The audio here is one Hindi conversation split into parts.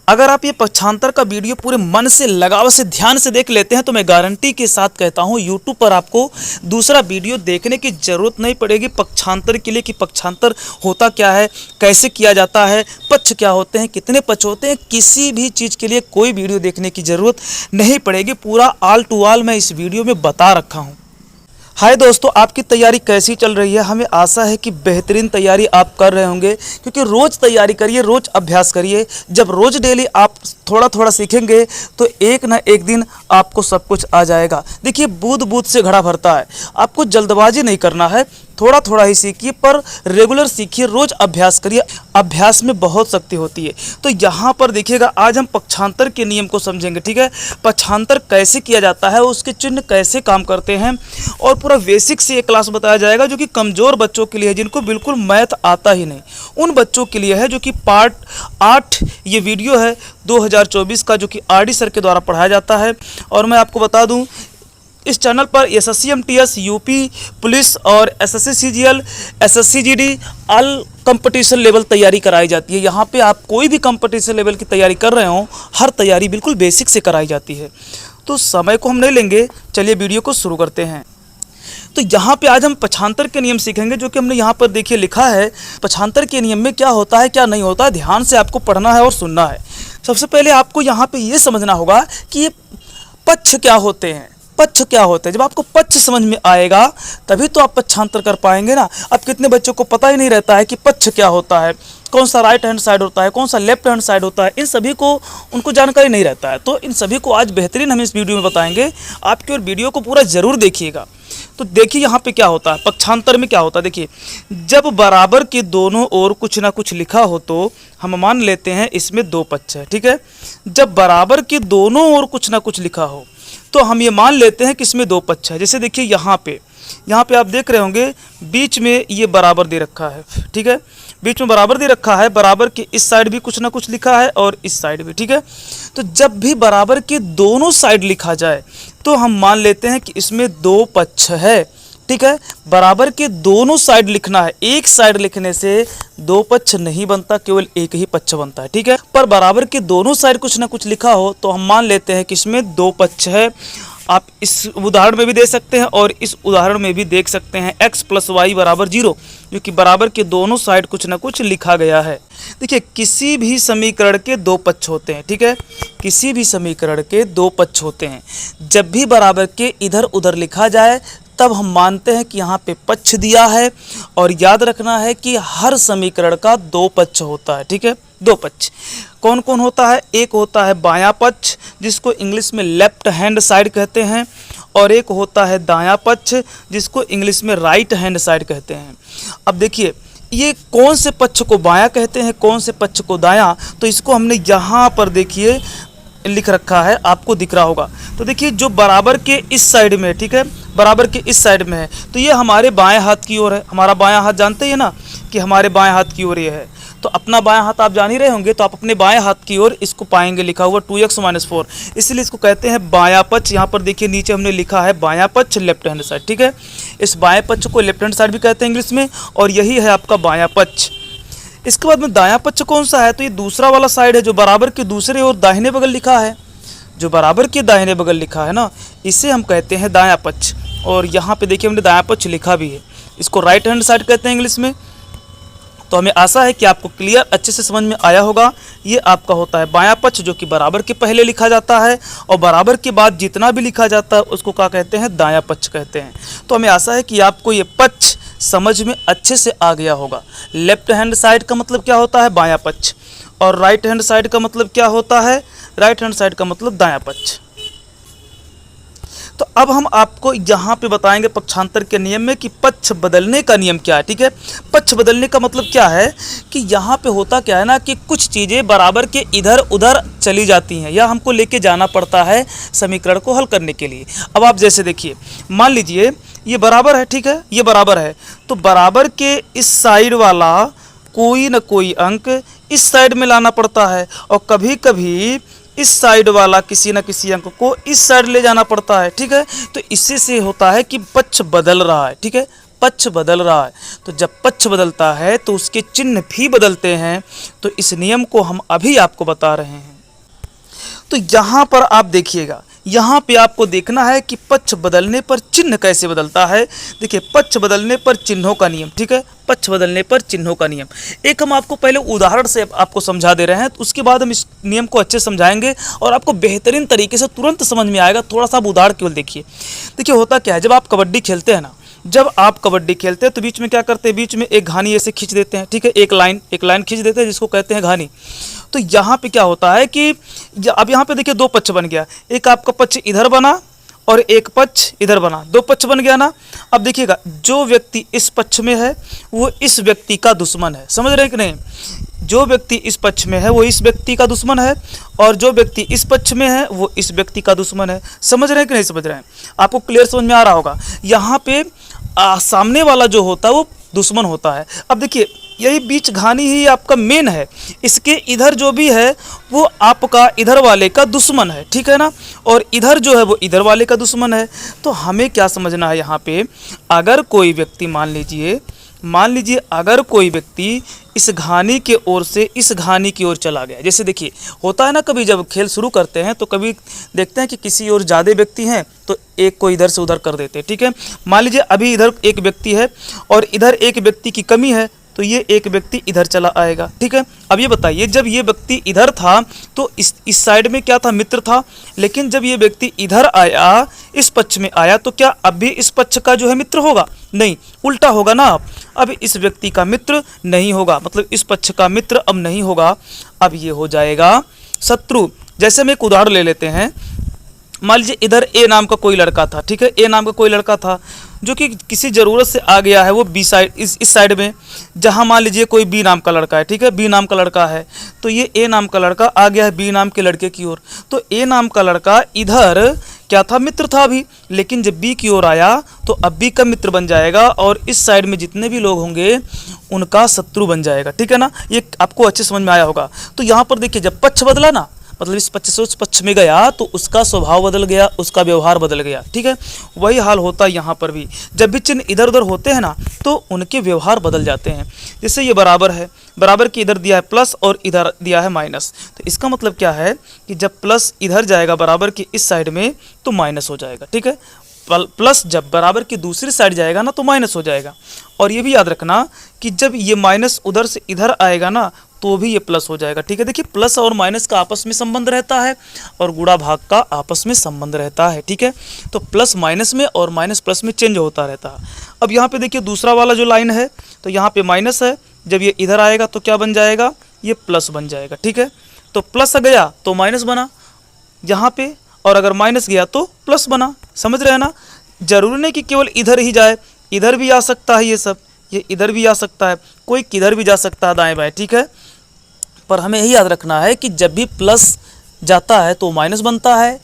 अगर आप ये पक्षांतर का वीडियो पूरे मन से, लगाव से, ध्यान से देख लेते हैं तो मैं गारंटी के साथ कहता हूँ यूट्यूब पर आपको दूसरा वीडियो देखने की ज़रूरत नहीं पड़ेगी पक्षांतर के लिए, कि पक्षांतर होता क्या है, कैसे किया जाता है, पक्ष क्या होते हैं, कितने पक्ष होते हैं। किसी भी चीज़ के लिए कोई वीडियो देखने की ज़रूरत नहीं पड़ेगी। पूरा ऑल टू ऑल मैं इस वीडियो में बता रखा हूँ। हाय दोस्तों, आपकी तैयारी कैसी चल रही है? हमें आशा है कि बेहतरीन तैयारी आप कर रहे होंगे, क्योंकि रोज़ तैयारी करिए, रोज़ अभ्यास करिए। जब रोज़ डेली आप थोड़ा थोड़ा सीखेंगे तो एक ना एक दिन आपको सब कुछ आ जाएगा। देखिए, बूंद बूंद से घड़ा भरता है। आपको जल्दबाजी नहीं करना है, थोड़ा थोड़ा ही सीखिए, पर रेगुलर सीखिए, रोज़ अभ्यास करिए। अभ्यास में बहुत शक्ति होती है। तो यहाँ पर देखिएगा, आज हम पक्षांतर के नियम को समझेंगे। ठीक है, पक्षांतर कैसे किया जाता है, उसके चिन्ह कैसे काम करते हैं, और पूरा बेसिक से ये क्लास बताया जाएगा, जो कि कमज़ोर बच्चों के लिए है, जिनको बिल्कुल मैथ आता ही नहीं, उन बच्चों के लिए है। जो कि पार्ट 8 ये वीडियो है 2024 का, जो कि RD सर के द्वारा पढ़ाया जाता है। और मैं आपको बता दूं, इस चैनल पर SSC MTS, यूपी पुलिस और SSC CGL, SSC GD all competition level तैयारी कराई जाती है। यहाँ पे आप कोई भी कंपटीशन लेवल की तैयारी कर रहे हो, हर तैयारी बिल्कुल बेसिक से कराई जाती है। तो समय को हम नहीं लेंगे, चलिए वीडियो को शुरू करते हैं। तो यहाँ पे आज हम पक्षांतर के नियम सीखेंगे, जो कि हमने यहाँ पर देखिए लिखा है। पक्षांतर के नियम में क्या होता है, क्या नहीं होता है, ध्यान से आपको पढ़ना है और सुनना है। सबसे पहले आपको यहाँ पे ये समझना होगा कि ये पक्ष क्या होते हैं। पक्ष क्या होते हैं? जब आपको पक्ष समझ में आएगा तभी तो आप पक्षांतर कर पाएंगे ना। अब कितने बच्चों को पता ही नहीं रहता है कि पक्ष क्या होता है, कौन सा राइट हैंड साइड होता है, कौन सा लेफ्ट हैंड साइड होता है, इन सभी को उनको जानकारी नहीं रहता है। तो इन सभी को आज बेहतरीन हम इस वीडियो में बताएंगे आपकी, और वीडियो को पूरा ज़रूर देखिएगा। तो देखिए यहाँ पे क्या होता है, पक्षांतर में क्या होता है। देखिए, जब बराबर के दोनों ओर कुछ ना कुछ लिखा हो तो हम मान लेते हैं इसमें दो पक्ष है। ठीक है, जब बराबर के दोनों ओर कुछ ना कुछ लिखा हो तो हम ये मान लेते हैं कि इसमें दो पक्ष है। जैसे देखिए यहाँ पे आप देख रहे होंगे बीच में ये बराबर दे रखा है। ठीक है, बीच में बराबर दे रखा है, बराबर के इस साइड भी कुछ ना कुछ लिखा है और इस साइड भी। ठीक है, तो जब भी बराबर के दोनों साइड लिखा जाए तो हम मान लेते हैं कि इसमें दो पक्ष है। ठीक है, बराबर के दोनों साइड लिखना है। एक साइड लिखने से दो पक्ष नहीं बनता, केवल एक ही पक्ष बनता है। ठीक है, पर बराबर के दोनों साइड कुछ ना कुछ लिखा हो तो हम मान लेते हैं कि इसमें दो पक्ष है। आप इस उदाहरण में भी दे सकते हैं और इस उदाहरण में भी देख सकते हैं, x + y = 0, जो कि बराबर के दोनों साइड कुछ ना कुछ लिखा गया है। देखिए, किसी भी समीकरण के दो पक्ष होते हैं। ठीक है, किसी भी समीकरण के दो पक्ष होते हैं। जब भी बराबर के इधर उधर लिखा जाए तब हम मानते हैं कि यहाँ पे पक्ष दिया है। और याद रखना है कि हर समीकरण का दो पक्ष होता है। ठीक है, दो पक्ष कौन कौन होता है? एक होता है बायां पक्ष, जिसको इंग्लिश में लेफ्ट हैंड साइड कहते हैं, और एक होता है दायां पक्ष, जिसको इंग्लिश में राइट हैंड साइड कहते हैं। अब देखिए, ये कौन से पक्ष को बायां कहते हैं, कौन से पक्ष को दायां, तो इसको हमने यहाँ पर देखिए लिख रखा है, आपको दिख रहा होगा। तो देखिए, जो बराबर के इस साइड में है, ठीक है, बराबर के इस साइड में है, तो ये हमारे बाएं हाथ की ओर है। हमारा बायां हाथ जानते ही ना कि हमारे बाएं हाथ की ओर ये है। तो अपना बायां हाथ आप जान ही रहे होंगे, तो आप अपने बाएं हाथ की ओर इसको पाएंगे लिखा हुआ 2x - 4, इसलिए इसको कहते हैं बायां पक्ष। यहाँ पर देखिए नीचे हमने लिखा है बायां पक्ष, लेफ्ट हैंड साइड। ठीक है, इस बाएं पक्ष को लेफ्ट हैंड साइड भी कहते हैं इंग्लिश में, और यही है आपका बायां पक्ष। इसके बाद में दायां पक्ष कौन सा है? तो ये दूसरा वाला साइड है, जो बराबर के दूसरे और दाहिने बगल लिखा है। जो बराबर के दाहिने बगल लिखा है ना, इसे हम कहते हैं दायां पक्ष। और यहाँ पे देखिए हमने दायां पक्ष लिखा भी है, इसको राइट हैंड साइड कहते हैं इंग्लिश में। तो हमें आशा है कि आपको क्लियर अच्छे से समझ में आया होगा। ये आपका होता है बायां पक्ष, जो कि बराबर के पहले लिखा जाता है, और बराबर के बाद जितना भी लिखा जाता है उसको क्या कहते हैं? दायां पक्ष कहते हैं। तो हमें आशा है कि आपको ये पक्ष समझ में अच्छे से आ गया होगा। लेफ्ट हैंड साइड का मतलब क्या होता है? बायां पक्ष। और राइट हैंड साइड का मतलब क्या होता है? राइट हैंड साइड का मतलब दायां पक्ष। तो अब हम आपको यहाँ पे बताएंगे पक्षांतर के नियम में कि पक्ष बदलने का नियम क्या है। ठीक है, पक्ष बदलने का मतलब क्या है कि यहाँ पे होता क्या है ना, कि कुछ चीज़ें बराबर के इधर उधर चली जाती हैं, या हमको लेके जाना पड़ता है समीकरण को हल करने के लिए। अब आप जैसे देखिए, मान लीजिए ये बराबर है। ठीक है, ये बराबर है, तो बराबर के इस साइड वाला कोई ना कोई अंक इस साइड में लाना पड़ता है, और कभी कभी इस साइड वाला किसी न किसी अंक को इस साइड ले जाना पड़ता है। ठीक है, तो इससे से होता है कि पक्ष बदल रहा है। ठीक है, पक्ष बदल रहा है। तो जब पक्ष बदलता है तो उसके चिन्ह भी बदलते हैं। तो इस नियम को हम अभी आपको बता रहे हैं। तो यहाँ पर आप देखिएगा, यहाँ पे आपको देखना है कि पक्ष बदलने पर चिन्ह कैसे बदलता है। देखिए पक्ष बदलने पर चिन्हों का नियम, ठीक है, पक्ष बदलने पर चिन्हों का नियम। एक हम आपको पहले उदाहरण से आपको समझा दे रहे हैं, तो उसके बाद हम इस नियम को अच्छे समझाएंगे और आपको बेहतरीन तरीके से तुरंत समझ में आएगा। थोड़ा सा आप उदाहरण केवल देखिए। देखिए होता क्या है, जब आप कबड्डी खेलते हैं ना, जब आप कबड्डी खेलते हैं तो बीच में क्या करते हैं, बीच में एक घानी ऐसे खींच देते हैं, ठीक है, एक लाइन खींच देते हैं जिसको कहते हैं घानी। तो यहाँ पे क्या होता है कि अब यहाँ पे देखिए दो पक्ष बन गया, एक आपका पक्ष इधर बना और एक पक्ष इधर बना, दो पक्ष बन गया ना। अब देखिएगा जो व्यक्ति इस पक्ष में है वो इस व्यक्ति का दुश्मन है, समझ रहे हैं कि नहीं। जो व्यक्ति इस पक्ष में है वो इस व्यक्ति का दुश्मन है और जो व्यक्ति इस पक्ष में है वो इस व्यक्ति का दुश्मन है। समझ रहे हैं कि नहीं समझ रहे हैं, आपको क्लियर समझ में आ रहा होगा। यहाँ पे सामने वाला जो होता है वो दुश्मन होता है। अब देखिए यही बीच घानी ही आपका मेन है, इसके इधर जो भी है वो आपका इधर वाले का दुश्मन है, ठीक है ना, और इधर जो है वो इधर वाले का दुश्मन है। तो हमें क्या समझना है यहाँ पे, अगर कोई व्यक्ति मान लीजिए अगर कोई व्यक्ति इस घानी के ओर से इस घानी की ओर चला गया, जैसे देखिए होता है ना, कभी जब खेल शुरू करते हैं तो कभी देखते हैं कि किसी और ज़्यादा व्यक्ति हैं तो एक को इधर से उधर कर देते हैं, ठीक है। मान लीजिए अभी इधर एक व्यक्ति है और इधर एक व्यक्ति की कमी है तो ये एक व्यक्ति इधर चला आएगा, ठीक है। अब ये बताइए, जब ये व्यक्ति इधर था तो इस साइड में क्या था, मित्र था, लेकिन जब ये व्यक्ति इधर आया, इस पक्ष में आया, तो क्या अब भी इस पक्ष का जो है मित्र होगा? नहीं, उल्टा होगा ना। अब इस व्यक्ति का मित्र नहीं होगा, मतलब इस पक्ष का मित्र अब नहीं होगा, अब ये हो जाएगा शत्रु। जैसे हम एक उदाहरण ले लेते हैं, मान लीजिए इधर ए नाम का कोई लड़का था, ठीक है, ए नाम का कोई लड़का था जो कि किसी ज़रूरत से आ गया है वो बी साइड, इस साइड में, जहाँ मान लीजिए कोई बी नाम का लड़का है, ठीक है, बी नाम का लड़का है, तो ये ए नाम का लड़का आ गया है बी नाम के लड़के की ओर। तो ए नाम का लड़का इधर क्या था, मित्र था अभी, लेकिन जब बी की ओर आया तो अब बी का मित्र बन जाएगा और इस साइड में जितने भी लोग होंगे उनका शत्रु बन जाएगा, ठीक है ना। ये आपको अच्छे समझ में आया होगा। तो यहाँ पर देखिए जब पक्ष बदला ना, मतलब इस पक्ष से उस पक्ष में गया तो उसका स्वभाव बदल गया, उसका व्यवहार बदल गया, ठीक है। वही हाल होता है यहाँ पर भी, जब भी चिन्ह इधर उधर होते हैं ना तो उनके व्यवहार बदल जाते हैं। जैसे ये बराबर है, बराबर के इधर दिया है प्लस और इधर दिया है माइनस, तो इसका मतलब क्या है कि जब प्लस इधर जाएगा बराबर की इस साइड में तो माइनस हो जाएगा, ठीक है। प्लस जब बराबर की दूसरी साइड जाएगा ना तो माइनस हो जाएगा। और ये भी याद रखना कि जब ये माइनस उधर से इधर आएगा ना तो भी ये प्लस हो जाएगा, ठीक है। देखिए प्लस और माइनस का आपस में संबंध रहता है और गुणा भाग का आपस में संबंध रहता है, ठीक है। तो प्लस माइनस में और माइनस प्लस में चेंज होता रहता है। अब यहाँ पे देखिए दूसरा वाला जो लाइन है तो यहाँ पे माइनस है, जब ये इधर आएगा तो क्या बन जाएगा, ये प्लस बन जाएगा, ठीक है। तो प्लस गया तो माइनस बना यहाँ पे, और अगर माइनस गया तो प्लस बना, समझ रहे हैं ना। जरूरी नहीं कि केवल इधर ही जाए, इधर भी आ सकता है, ये सब ये इधर भी आ सकता है, कोई किधर भी जा सकता है दाएं बाएं, ठीक है। पर हमें यही याद रखना है कि जब भी प्लस जाता है तो माइनस बनता है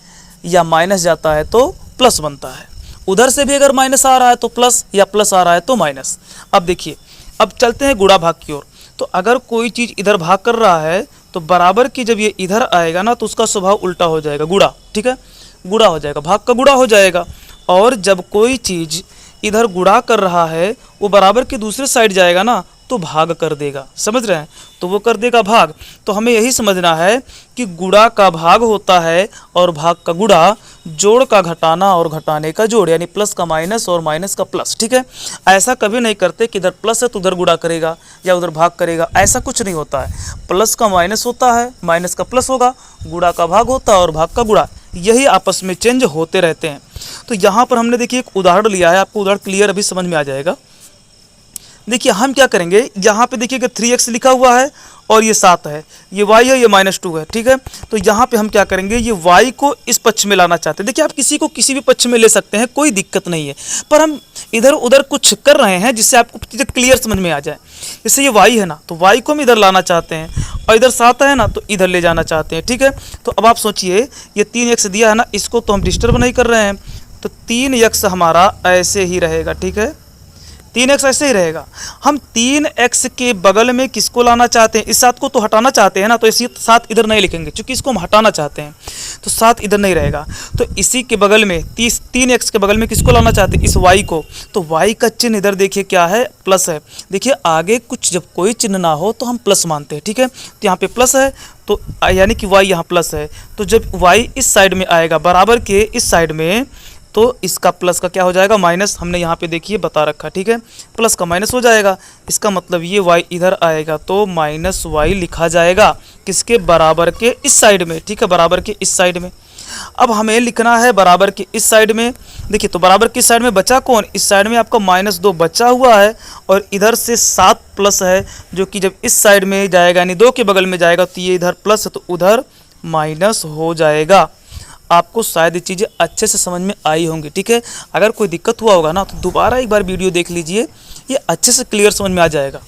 या माइनस जाता है तो प्लस बनता है। उधर से भी अगर माइनस आ रहा है तो प्लस या प्लस आ रहा है तो माइनस। अब देखिए, अब चलते हैं गुणा भाग की ओर। तो अगर कोई चीज़ इधर भाग कर रहा है तो बराबर की जब ये इधर आएगा ना तो उसका स्वभाव उल्टा हो जाएगा, गुणा, ठीक है, गुणा हो जाएगा, भाग का गुणा हो जाएगा। और जब कोई चीज़ इधर गुणा कर रहा है वो बराबर की दूसरे साइड जाएगा ना तो भाग कर देगा, समझ रहे हैं, तो वो कर देगा भाग। तो हमें यही समझना है कि गुणा का भाग होता है और भाग का गुणा, जोड़ का घटाना और घटाने का जोड़, यानी प्लस का माइनस और माइनस का प्लस, ठीक है। ऐसा कभी नहीं करते कि इधर प्लस है तो उधर गुणा करेगा या उधर भाग करेगा, ऐसा कुछ नहीं होता है। प्लस का माइनस होता है, माइनस का प्लस होगा, गुणा का भाग होता है और भाग का गुणा, यही आपस में चेंज होते रहते हैं। तो यहाँ पर हमने देखिए एक उदाहरण लिया है, आपको उदाहरण क्लियर अभी समझ में आ जाएगा। देखिए हम क्या करेंगे, यहाँ पे देखिए 3x लिखा हुआ है और ये 7 है, ये y है, ये -2 है, ठीक है। तो यहाँ पे हम क्या करेंगे, ये y को इस पक्ष में लाना चाहते हैं। देखिए आप किसी को किसी भी पक्ष में ले सकते हैं, कोई दिक्कत नहीं है, पर हम इधर उधर कुछ कर रहे हैं जिससे आपको चीज़ें क्लियर समझ में आ जाए। जैसे ये y है ना तो y को हम इधर लाना चाहते हैं और इधर 7 है ना तो इधर ले जाना चाहते हैं, ठीक है। तो अब आप सोचिए ये 3x दिया है ना, इसको तो हम डिस्टर्ब नहीं कर रहे हैं, तो 3x हमारा ऐसे ही रहेगा, ठीक है, 3x ऐसे ही रहेगा। हम 3x के बगल में किसको लाना चाहते हैं, इस 7 को तो हटाना चाहते हैं ना, तो इसी 7 इधर नहीं लिखेंगे क्योंकि इसको हम हटाना चाहते हैं, तो 7 इधर नहीं रहेगा। तो इसी के बगल में 3x के बगल में किसको लाना चाहते हैं, इस y को, तो y का चिन्ह इधर देखिए क्या है, प्लस है। देखिए आगे कुछ जब कोई चिन्ह ना हो तो हम प्लस मानते हैं, ठीक है। तो यहाँ पे प्लस है, तो यानी कि y यहाँ प्लस है, तो जब y इस साइड में आएगा बराबर के इस साइड में, तो इसका प्लस का क्या हो जाएगा, माइनस। हमने यहाँ पे देखिए बता रखा, ठीक है, प्लस का माइनस हो जाएगा। इसका मतलब ये y इधर आएगा तो माइनस y लिखा जाएगा किसके, बराबर के इस साइड में, ठीक है, बराबर के इस साइड में। अब हमें लिखना है बराबर के इस साइड में। देखिए तो बराबर के इस साइड में बचा कौन, इस साइड में आपका -2 बचा हुआ है और इधर से 7 प्लस है, जो कि जब इस साइड में जाएगा यानी 2 के बगल में जाएगा तो ये इधर प्लस है तो उधर माइनस हो जाएगा। आपको शायद ये चीज़ें अच्छे से समझ में आई होंगी, ठीक है। अगर कोई दिक्कत हुआ होगा ना तो दोबारा एक बार वीडियो देख लीजिए, ये अच्छे से क्लियर समझ में आ जाएगा।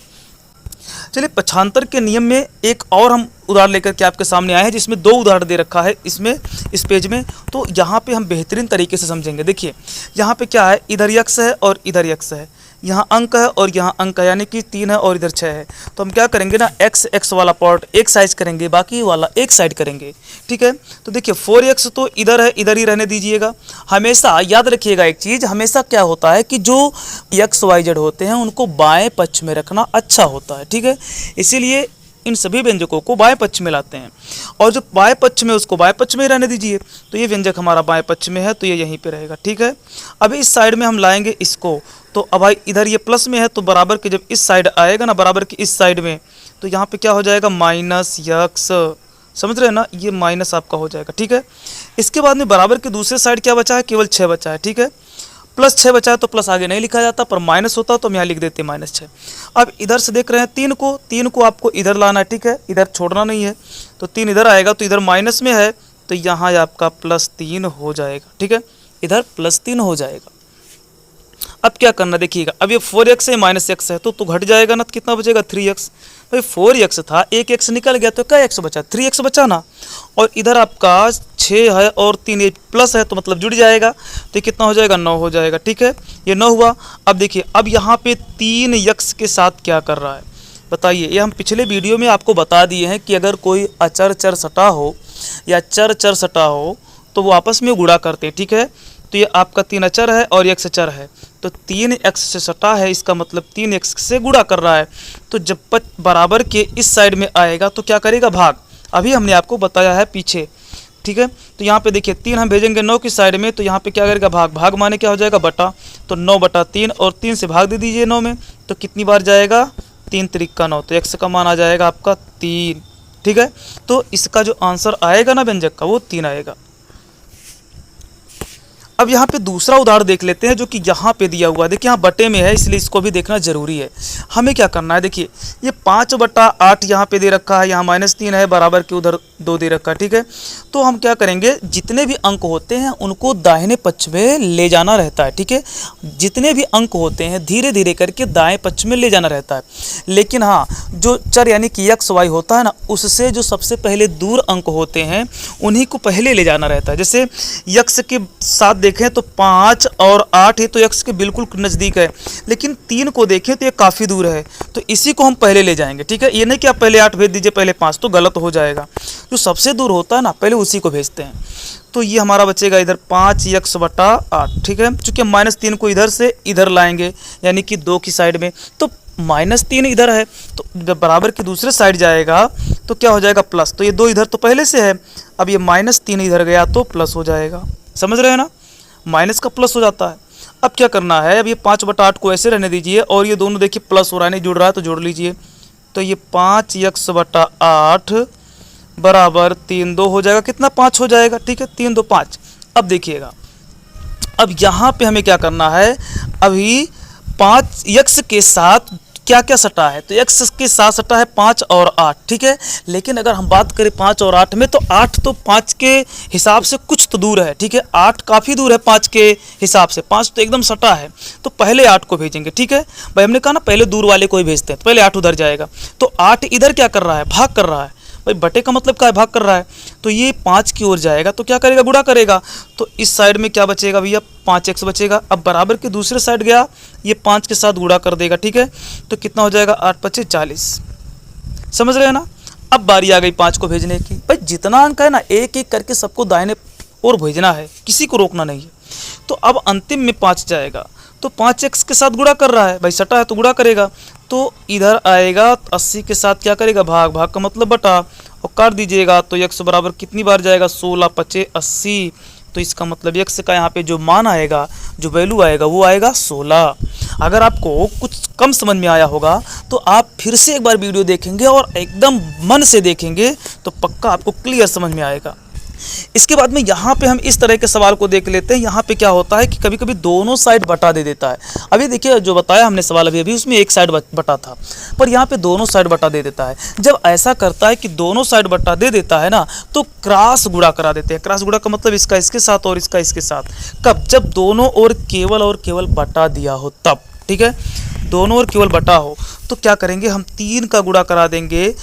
चलिए पक्षांतर के नियम में एक और हम उदाहरण लेकर के आपके सामने आए हैं, जिसमें 2 उदाहरण दे रखा है इसमें, इस पेज में। तो यहाँ पे हम बेहतरीन तरीके से समझेंगे। देखिए यहाँ पे क्या है, इधर x है और इधर x है, यहाँ अंक है और यहाँ अंक है, यानी कि 3 है और इधर 6 है। तो हम क्या करेंगे ना, x वाला पार्ट एक साइड करेंगे, बाकी वाला एक साइड करेंगे, ठीक है। तो देखिए 4x तो इधर है, इधर ही रहने दीजिएगा। हमेशा याद रखिएगा एक चीज़, हमेशा क्या होता है कि जो x y z होते हैं उनको बाएं पक्ष में रखना अच्छा होता है, ठीक है। इसीलिए इन सभी व्यंजकों को बाएं पक्ष में लाते हैं, और जो बाएं पक्ष में उसको बाएं पक्ष में ही रहने दीजिए। तो ये व्यंजक हमारा बाएं पक्ष में है तो ये यहीं पे रहेगा, ठीक है। अब इस साइड में हम लाएंगे इसको, तो अब भाई इधर ये प्लस में है तो बराबर के जब इस साइड आएगा ना, बराबर के इस साइड में, तो यहाँ पे क्या हो जाएगा, -x, समझ रहे हैं ना, ये माइनस आपका हो जाएगा, ठीक है। इसके बाद में बराबर के दूसरे साइड क्या बचा है, केवल 6 बचा है, ठीक है। +6 बचा है तो प्लस आगे नहीं लिखा जाता, पर माइनस होता तो हम यहाँ लिख देते -6। अब इधर से देख रहे हैं 3 को आपको इधर लाना है, ठीक है, इधर छोड़ना नहीं है। तो 3 इधर आएगा तो इधर माइनस में है तो यहाँ आपका +3 हो जाएगा, ठीक है, इधर +3 हो जाएगा। अब क्या करना देखिएगा, अब ये 4x है -x है तो घट जाएगा ना, तो कितना बचेगा 3x। भाई 4x था, एक x निकल गया तो क्या x बचा, 3x बचा ना, और इधर आपका 6 है और 3 प्लस है तो मतलब जुड़ जाएगा, तो कितना हो जाएगा, 9 हो जाएगा, ठीक है, ये 9 हुआ। अब देखिए अब यहाँ पे 3x के साथ क्या कर रहा है बताइए। ये हम पिछले वीडियो में आपको बता दिए हैं कि अगर कोई अचर चर सटा हो या चर चर सटा हो तो वो आपस में गुणा करते हैं, ठीक है। तो ये आपका 3 अचर है और x चर है, तो 3x से सटा है, इसका मतलब 3x से गुणा कर रहा है। तो जब बराबर के इस साइड में आएगा तो क्या करेगा, भाग। अभी हमने आपको बताया है पीछे, ठीक है। तो यहाँ पे देखिए 3 हम भेजेंगे 9 की साइड में, तो यहाँ पे क्या करेगा, भाग। भाग माने क्या हो जाएगा, बटा, तो 9/3 और 3 से भाग दे दीजिए 9 में, तो कितनी बार जाएगा, 3 त्रिका 9, तो x का मान आ जाएगा आपका 3, ठीक है। तो इसका जो आंसर आएगा ना व्यंजक का, वो 3 आएगा। अब यहाँ पे दूसरा उदाहरण देख लेते हैं जो कि यहाँ पे दिया हुआ है। देखिए यहाँ बटे में है इसलिए इसको भी देखना जरूरी है। हमें क्या करना है, देखिए ये 5/8 यहाँ पे दे रखा है, यहाँ -3 है, बराबर के उधर 2 दे रखा है, ठीक है। तो हम क्या करेंगे, जितने भी अंक होते हैं उनको दाहिने पक्ष में ले जाना रहता है, ठीक है। जितने भी अंक होते हैं धीरे धीरे करके दाएँ पक्ष में ले जाना रहता है। लेकिन हाँ, जो चर यानी कि x y होता है ना, उससे जो सबसे पहले दूर अंक होते हैं उन्हीं को पहले ले जाना रहता है। जैसे x के साथ देखें तो 5 और 8 है तो x के बिल्कुल नज़दीक है, लेकिन 3 को देखें तो ये काफ़ी दूर है, तो इसी को हम पहले ले जाएंगे, ठीक है। ये नहीं कि आप पहले 8 भेज दीजिए पहले 5, तो गलत हो जाएगा। जो सबसे दूर होता है ना, पहले उसी को भेजते हैं। तो ये हमारा बचेगा इधर 5x/8, ठीक है। चूँकि हम -3 को इधर से इधर लाएंगे यानी कि 2 की साइड में, तो -3 इधर है, तो जब बराबर की दूसरे साइड जाएगा तो क्या हो जाएगा, प्लस। तो ये 2 इधर तो पहले से है, अब ये -3 इधर गया तो प्लस हो जाएगा, समझ रहे हैं ना, माइनस का प्लस हो जाता है। अब क्या करना है, अब ये 5/8 को ऐसे रहने दीजिए और ये दोनों देखिए प्लस हो रहा है, नहीं जुड़ रहा है तो जोड़ लीजिए। तो ये 5x/8 बराबर 3 2 हो जाएगा, कितना 5 हो जाएगा, ठीक है, 3 2 5। अब देखिएगा, अब यहाँ पे हमें क्या करना है, अभी 5x के साथ क्या क्या सटा है, तो x के साथ सटा है 5 और 8, ठीक है। लेकिन अगर हम बात करें 5 और 8 में, तो 8 तो 5 के हिसाब से कुछ तो दूर है, ठीक है। 8 काफ़ी दूर है 5 के हिसाब से, 5 तो एकदम सटा है, तो पहले 8 को भेजेंगे, ठीक है। भाई हमने कहा ना पहले दूर वाले को ही भेजते हैं, तो पहले 8 उधर जाएगा। तो 8 इधर क्या कर रहा है, भाग कर रहा है। भाई बटे का मतलब क्या है, भाग कर रहा है। तो ये 5 की ओर जाएगा तो क्या करेगा, गुणा करेगा। तो इस साइड में क्या बचेगा भैया, 5x बचेगा। अब बराबर के दूसरे साइड गया, ये 5 के साथ गुणा कर देगा, ठीक है। तो कितना हो जाएगा, 8 × 5 = 40। समझ रहे हैं ना। अब बारी आ गई 5 को भेजने की। भाई जितना अंक है ना, एक एक करके सबको दाहिने ओर भेजना है, किसी को रोकना नहीं है। तो अब अंतिम में 5 जाएगा, तो 5x के साथ गुणा कर रहा है, भाई सटा है तो गुणा करेगा। तो इधर आएगा 80 के साथ क्या करेगा, भाग, भाग का मतलब बटा, और कर दीजिएगा तो x बराबर कितनी बार जाएगा, 16 × 5 = 80। तो इसका मतलब x का यहाँ पे जो मान आएगा, जो वैल्यू आएगा वो आएगा 16। अगर आपको कुछ कम समझ में आया होगा तो आप फिर से एक बार वीडियो देखेंगे और एकदम मन से देखेंगे तो पक्का आपको क्लियर समझ में आएगा। इसके बाद में यहाँ पे हम इस तरह के सवाल को देख लेते हैं। यहाँ पे क्या होता है कि कभी कभी दोनों साइड बटा दे देता है। अभी देखिए जो बताया हमने सवाल अभी उसमें एक साइड बटा था, पर यहाँ पे दोनों साइड बटा दे देता है। जब ऐसा करता है कि दोनों साइड बटा दे देता है ना, तो क्रॉस गुणा करा देते हैं। क्रॉस गुणा का मतलब इसका इसके साथ और इसका इसके साथ। कब, जब दोनों ओर केवल और केवल बटा दिया हो तब, ठीक है। दोनों ओर केवल बटा हो तो क्या करेंगे, हम 3 का गुणा करा देंगे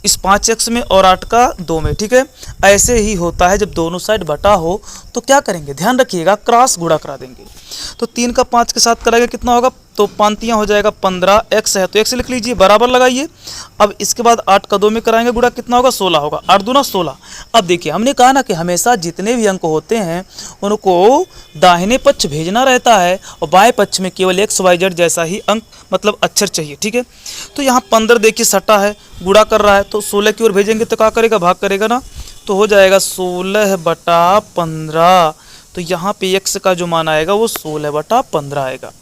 इस 5x में और 8 का 2 में, ठीक है। ऐसे ही होता है जब दोनों साइड बटा हो तो क्या करेंगे, ध्यान रखिएगा, क्रॉस गुणा करा देंगे। तो 3 का 5 के साथ कराएंगे, कितना होगा, तो 5 हो जाएगा 15, x है तो x लिख लीजिए, बराबर लगाइए। अब इसके बाद 8 का 2 में कराएंगे गुणा, कितना होगा, 16 होगा, 8 दूना 16। अब देखिए हमने कहा ना कि हमेशा जितने भी अंक होते हैं उनको दाहिने पक्ष भेजना रहता है और बाएं पक्ष में केवल x y z जैसा ही अंक मतलब अक्षर चाहिए, ठीक है। तो यहाँ 15 देखिए सटा है, गुणा कर रहा है, तो 16 की ओर भेजेंगे तो क्या करेगा, भाग करेगा ना, तो हो जाएगा 16/15। तो यहाँ पे x का जो मान आएगा वो 16/15 आएगा।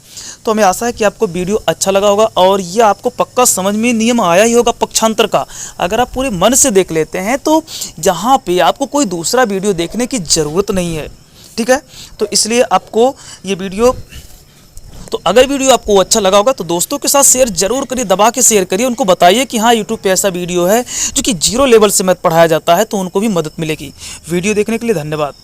तो हमें आशा है कि आपको वीडियो अच्छा लगा होगा और ये आपको पक्का समझ में नियम आया ही होगा पक्षांतर का। अगर आप पूरे मन से देख लेते हैं तो यहाँ पे आपको कोई दूसरा वीडियो देखने की ज़रूरत नहीं है, ठीक है। तो इसलिए आपको ये वीडियो, तो अगर वीडियो आपको अच्छा लगा होगा तो दोस्तों के साथ शेयर जरूर करिए, दबा के शेयर करिए, उनको बताइए कि हाँ यूट्यूब पे ऐसा वीडियो है जो कि 0 लेवल से मैथ पढ़ाया जाता है, तो उनको भी मदद मिलेगी। वीडियो देखने के लिए धन्यवाद।